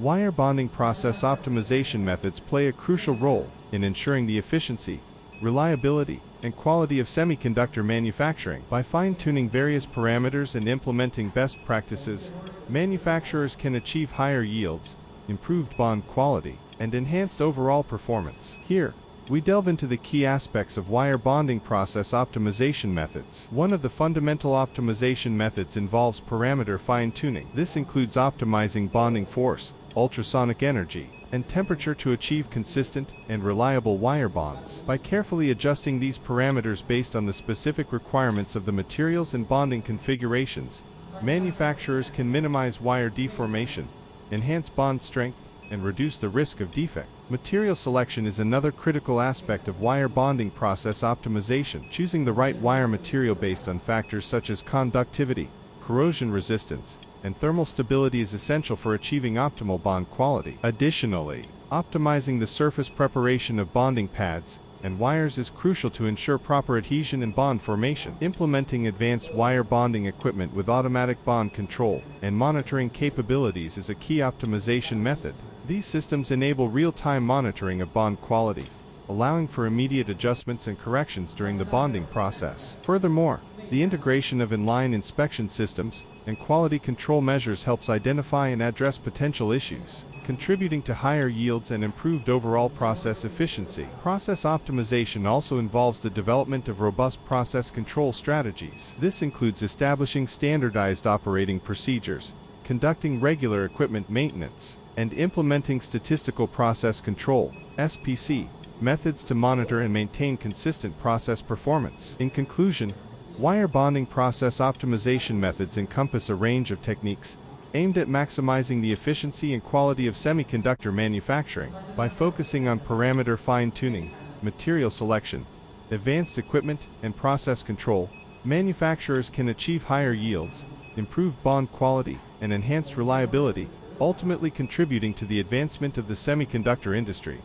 Wire bonding process optimization methods play a crucial role in ensuring the efficiency, reliability, and quality of semiconductor manufacturing. By fine-tuning various parameters and implementing best practices, manufacturers can achieve higher yields, improved bond quality, and enhanced overall performance. Here, we delve into the key aspects of wire bonding process optimization methods. One of the fundamental optimization methods involves parameter fine-tuning. This includes optimizing bonding force, ultrasonic energy, and temperature to achieve consistent and reliable wire bonds. By carefully adjusting these parameters based on the specific requirements of the materials and bonding configurations, manufacturers can minimize wire deformation, enhance bond strength, and reduce the risk of defect. Material selection is another critical aspect of wire bonding process optimization. Choosing the right wire material based on factors such as conductivity, corrosion resistance, and thermal stability is essential for achieving optimal bond quality. Additionally, optimizing the surface preparation of bonding pads and wires is crucial to ensure proper adhesion and bond formation. Implementing advanced wire bonding equipment with automatic bond control and monitoring capabilities is a key optimization method. These systems enable real-time monitoring of bond quality, allowing for immediate adjustments and corrections during the bonding process. Furthermore, the integration of inline inspection systems and quality control measures helps identify and address potential issues, contributing to higher yields and improved overall process efficiency. Process optimization also involves the development of robust process control strategies. This includes establishing standardized operating procedures, conducting regular equipment maintenance, and implementing statistical process control (SPC) methods to monitor and maintain consistent process performance. In conclusion, wire bonding process optimization methods encompass a range of techniques aimed at maximizing the efficiency and quality of semiconductor manufacturing. By focusing on parameter fine-tuning, material selection, advanced equipment, and process control, manufacturers can achieve higher yields, improved bond quality, and enhanced reliability, ultimately contributing to the advancement of the semiconductor industry.